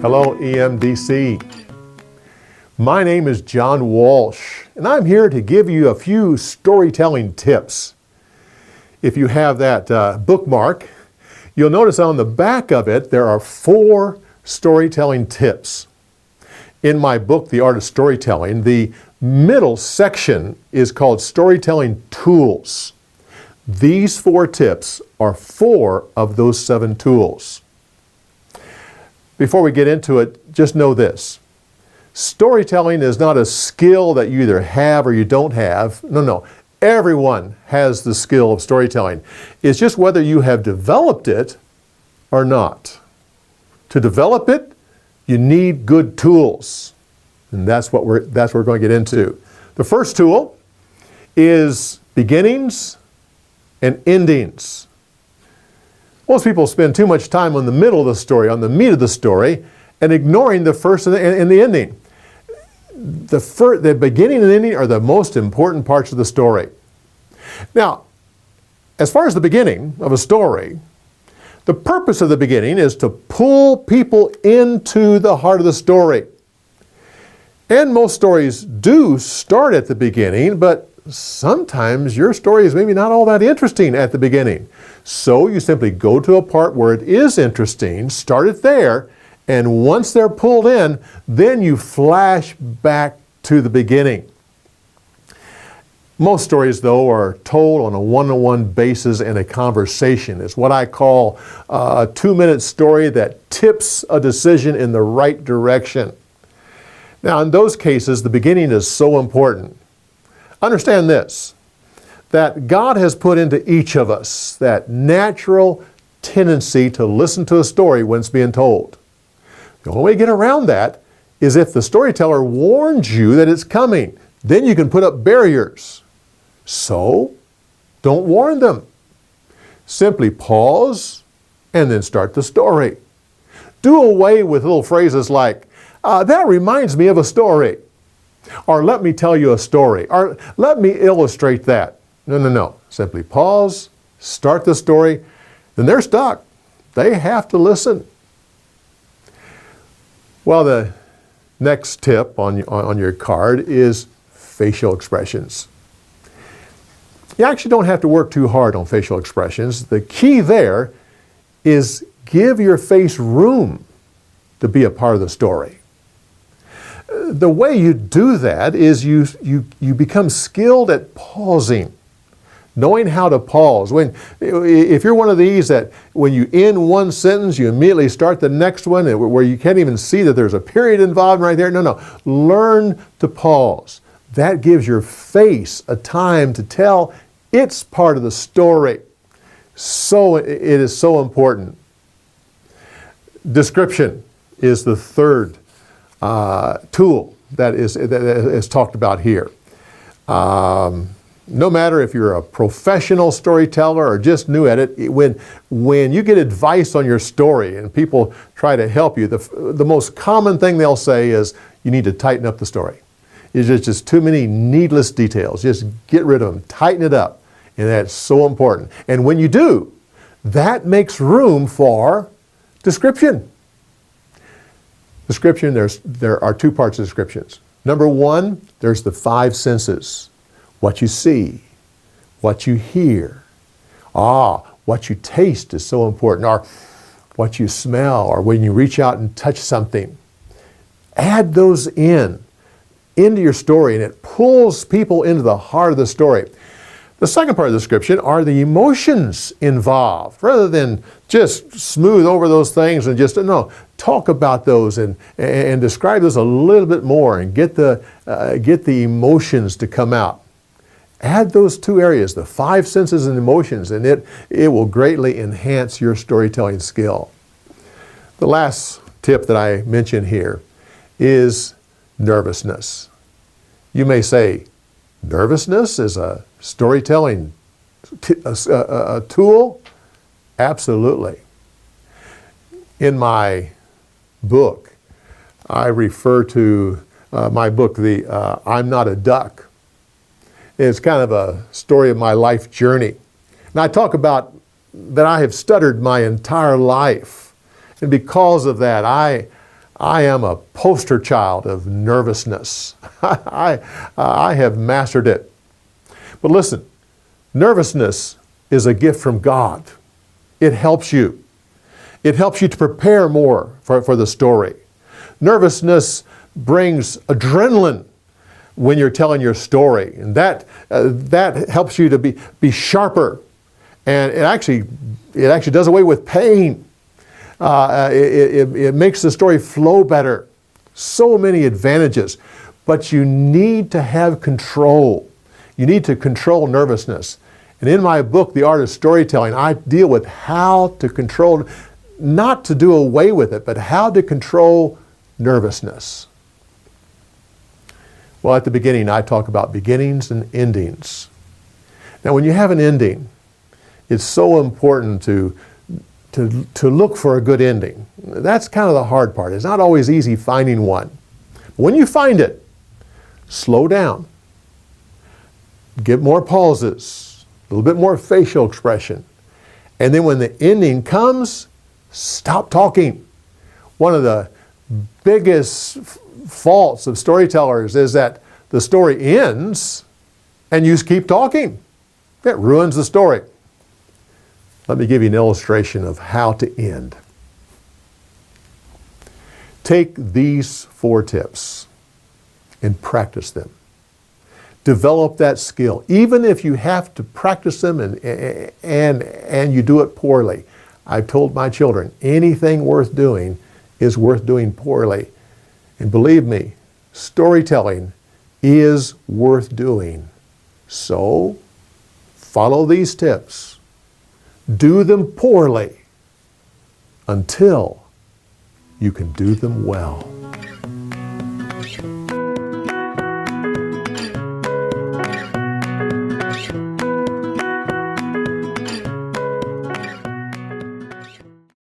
Hello, EMDC. My name is John Walsh, and I'm here to give you a few storytelling tips. If you have that bookmark, you'll notice on the back of it there are 4 storytelling tips. In my book, The Art of Storytelling, the middle section is called Storytelling Tools. These 4 tips are 4 of those 7 tools. Before we get into it, just know this. Storytelling is not a skill that you either have or you don't have. No. Everyone has the skill of storytelling. It's just whether you have developed it or not. To develop it, you need good tools. And that's what we're going to get into. The first tool is beginnings and endings. Most people spend too much time on the middle of the story, on the meat of the story, and ignoring the first and the ending. The beginning and ending are the most important parts of the story. Now, as far as the beginning of a story, the purpose of the beginning is to pull people into the heart of the story. And most stories do start at the beginning, but sometimes your story is maybe not all that interesting at the beginning. So you simply go to a part where it is interesting, start it there, and once they're pulled in, then you flash back to the beginning. Most stories, though, are told on a one-on-one basis in a conversation. It's what I call a 2-minute story that tips a decision in the right direction. Now, in those cases, the beginning is so important. Understand this, that God has put into each of us that natural tendency to listen to a story when it's being told. The only way to get around that is if the storyteller warns you that it's coming. Then you can put up barriers. So, don't warn them. Simply pause and then start the story. Do away with little phrases like, that reminds me of a story. Or let me tell you a story. Or let me illustrate that. No. Simply pause, start the story, then they're stuck. They have to listen. Well, the next tip on your card is facial expressions. You actually don't have to work too hard on facial expressions. The key there is give your face room to be a part of the story. The way you do that is you become skilled at pausing, knowing how to pause. If you're one of these that when you end one sentence, you immediately start the next one where you can't even see that there's a period involved right there. No. Learn to pause. That gives your face a time to tell its part of the story. So it is so important. Description is the third tool that is talked about here. No matter if you're a professional storyteller or just new at it, when you get advice on your story and people try to help you, the most common thing they'll say is you need to tighten up the story. It's just too many needless details. Just get rid of them, tighten it up, and that's so important. And when you do, that makes room for description. Description, there are 2 parts of descriptions. Number 1, there's the 5 senses. What you see, what you hear. What you taste is so important. Or what you smell, or when you reach out and touch something. Add those into your story, and it pulls people into the heart of the story. The second part of the description are the emotions involved. Rather than just smooth over those things and talk about those and describe those a little bit more and get the emotions to come out. Add those 2 areas, the 5 senses and emotions, and it will greatly enhance your storytelling skill. The last tip that I mention here is nervousness. You may say, nervousness is a storytelling a tool? Absolutely. In my book, I refer to my book, I'm Not a Duck. It's kind of a story of my life journey. And I talk about that I have stuttered my entire life. And because of that, I am a poster child of nervousness. I have mastered it. But listen, nervousness is a gift from God. It helps you. It helps you to prepare more for the story. Nervousness brings adrenaline when you're telling your story, and that helps you to be sharper, and it actually does away with pain. It makes the story flow better. So many advantages, but you need to have control. You need to control nervousness. And in my book, The Art of Storytelling, I deal with how to control, not to do away with it, but how to control nervousness. Well, at the beginning, I talk about beginnings and endings. Now, when you have an ending, it's so important to look for a good ending. That's kind of the hard part. It's not always easy finding one. But when you find it, slow down. Get more pauses, a little bit more facial expression. And then when the ending comes, stop talking. One of the biggest faults of storytellers is that the story ends and you just keep talking. That ruins the story. Let me give you an illustration of how to end. Take these 4 tips and practice them. Develop that skill, even if you have to practice them and you do it poorly. I've told my children, anything worth doing is worth doing poorly. And believe me, storytelling is worth doing. So, follow these tips. Do them poorly until you can do them well.